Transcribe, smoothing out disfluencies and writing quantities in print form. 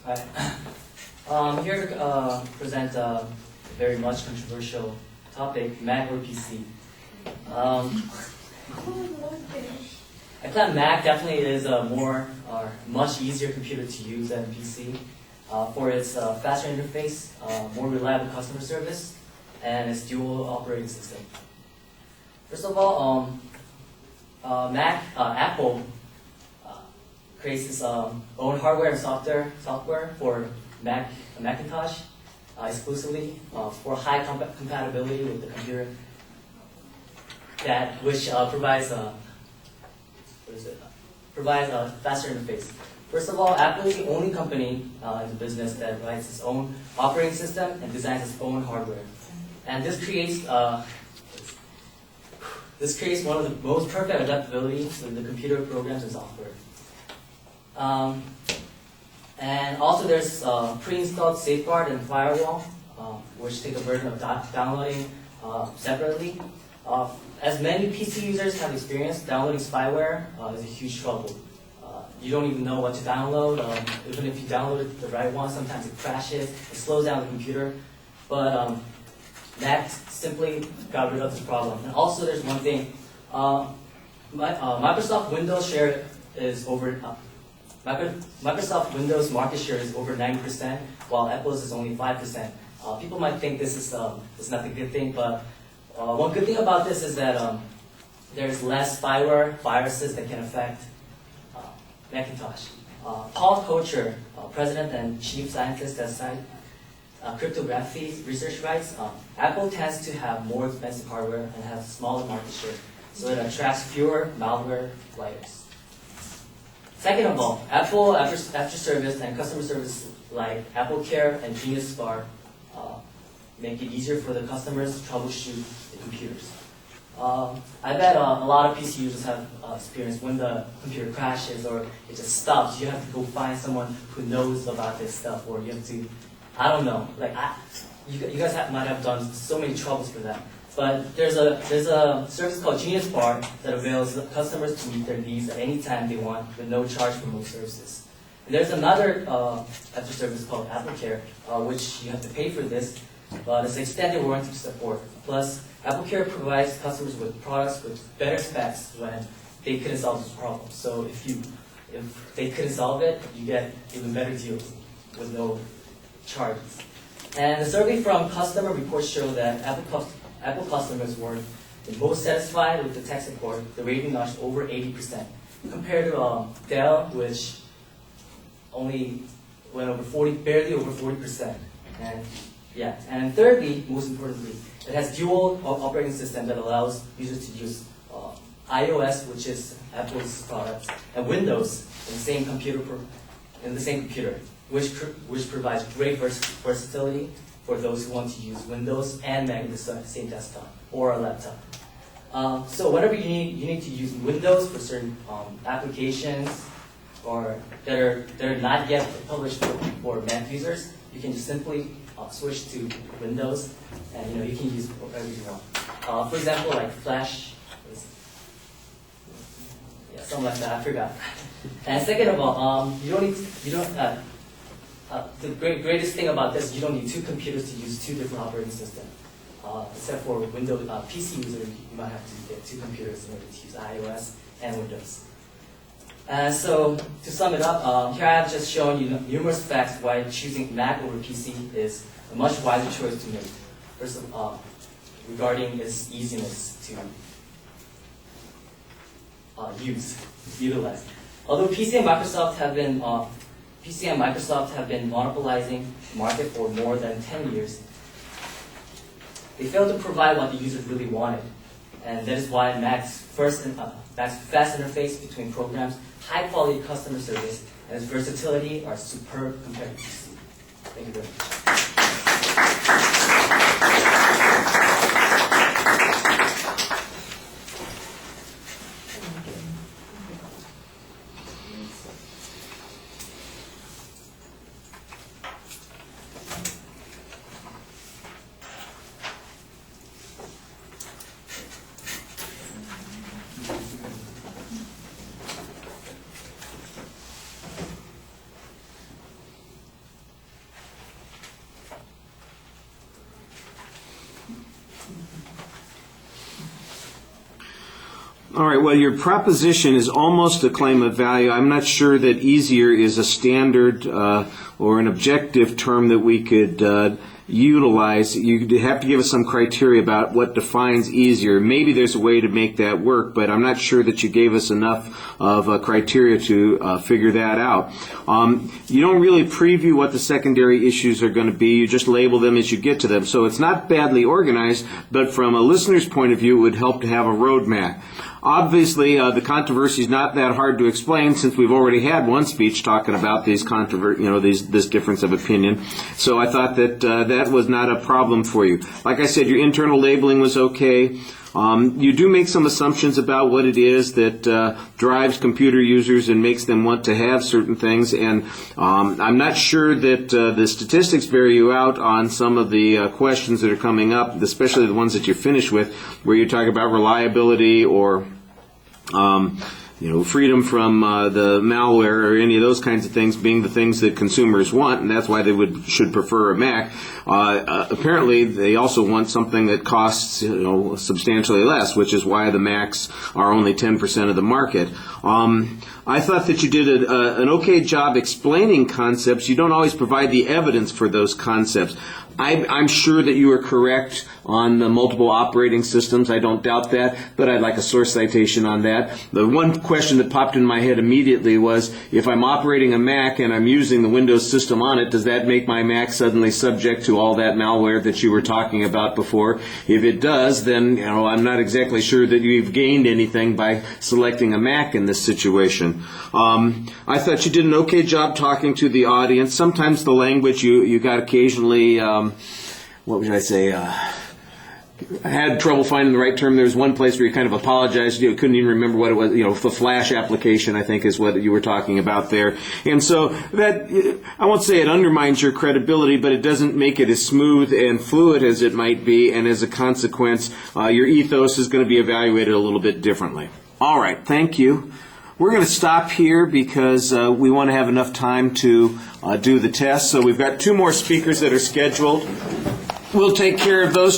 Hi. I'm here to present a very much controversial topic, Mac or PC. I thought Mac definitely is a much easier computer to use than PC for its faster interface, more reliable customer service, and its dual operating system. First of all, Apple creates its own hardware and software for Macintosh exclusively for high compatibility with the computer, which provides a faster interface. First of all, Apple is the only company in the business that writes its own operating system and designs its own hardware, and this creates one of the most perfect adaptability to the computer programs and software. And also there's pre-installed safeguard and firewall, which take the burden of downloading separately. As many PC users have experienced, downloading spyware is a huge trouble. You don't even know what to download. Even if you download the right one, sometimes it crashes, it slows down the computer. But Mac simply got rid of this problem. And also there's one thing, Microsoft Windows share is over, Microsoft Windows market share is over 90%, while Apple's is only 5%. People might think this is not a good thing, but one good thing about this is that there's less spyware, viruses that can affect Macintosh. Paul Kocher, president and chief scientist at Site Cryptography Research writes, Apple tends to have more expensive hardware and has smaller market share, so it attracts fewer malware players. Second of all, Apple after service and customer service like Apple Care and Genius Bar make it easier for the customers to troubleshoot the computers. I bet a lot of PC users have experienced when the computer crashes or it just stops, you have to go find someone who knows about this stuff, or you have to, I don't know, you guys might have done so many troubles for that. But there's a service called Genius Bar that avails customers to meet their needs at any time they want with no charge for most services. And there's another after service called Apple Care, which you have to pay for this, but it's extended warranty support. Plus, Apple Care provides customers with products with better specs when they couldn't solve this problem. So if they couldn't solve it, you get even better deals with no charges. And the survey from customer reports show that Apple customers were the most satisfied with the tech support. The rating notched over 80%, compared to Dell, which only went barely over 40%. And thirdly, most importantly, it has dual operating system that allows users to use iOS, which is Apple's product, and Windows in the same computer, which provides great versatility for those who want to use Windows and Mac in the same desktop or a laptop. So whenever you need to use Windows for certain applications or that are not yet published for Mac users, you can just simply switch to Windows, and you can use whatever you want. For example, like Flash, something like that. I forgot. And second of all, the greatest thing about this, you don't need two computers to use two different operating systems. Except for Windows PC users, you might have to get two computers in order to use iOS and Windows. So to sum it up, here I have just shown you numerous facts why choosing Mac over PC is a much wiser choice to make. First of all, regarding its easiness to utilize. Although PC and Microsoft have been monopolizing the market for more than 10 years, they failed to provide what the users really wanted. And that is why Mac's fast interface between programs, high quality customer service, and its versatility are superb compared to PC. Thank you very much. All right, well, your proposition is almost a claim of value. I'm not sure that easier is a standard or an objective term that we could utilize. You have to give us some criteria about what defines easier. Maybe there's a way to make that work, but I'm not sure that you gave us enough of criteria to figure that out. You don't really preview what the secondary issues are going to be. You just label them as you get to them. So it's not badly organized, but from a listener's point of view, it would help to have a roadmap. Obviously, the controversy is not that hard to explain since we've already had one speech talking about these this difference of opinion. So I thought that that was not a problem for you. Like I said, your internal labeling was okay. You do make some assumptions about what it is that drives computer users and makes them want to have certain things, and I'm not sure that the statistics bear you out on some of the questions that are coming up, especially the ones that you finish with, where you talk about reliability or freedom from the malware or any of those kinds of things being the things that consumers want, and that's why they should prefer a Mac. Apparently, they also want something that costs substantially less, which is why the Macs are only 10% of the market. I thought that you did an okay job explaining concepts. You don't always provide the evidence for those concepts. I'm sure that you are correct on the multiple operating systems. I don't doubt that, but I'd like a source citation on that. The one question that popped in my head immediately was, if I'm operating a Mac and I'm using the Windows system on it, does that make my Mac suddenly subject to all that malware that you were talking about before? If it does, then I'm not exactly sure that you've gained anything by selecting a Mac in this situation. I thought you did an okay job talking to the audience. Sometimes the language you got occasionally, what would I say, I had trouble finding the right term. There was one place where you kind of apologized. You couldn't even remember what it was. The Flash application, I think, is what you were talking about there. And so that, I won't say it undermines your credibility, but it doesn't make it as smooth and fluid as it might be. And as a consequence, your ethos is going to be evaluated a little bit differently. All right, thank you. We're going to stop here because we want to have enough time to do the test. So we've got 2 more speakers that are scheduled. We'll take care of those 2.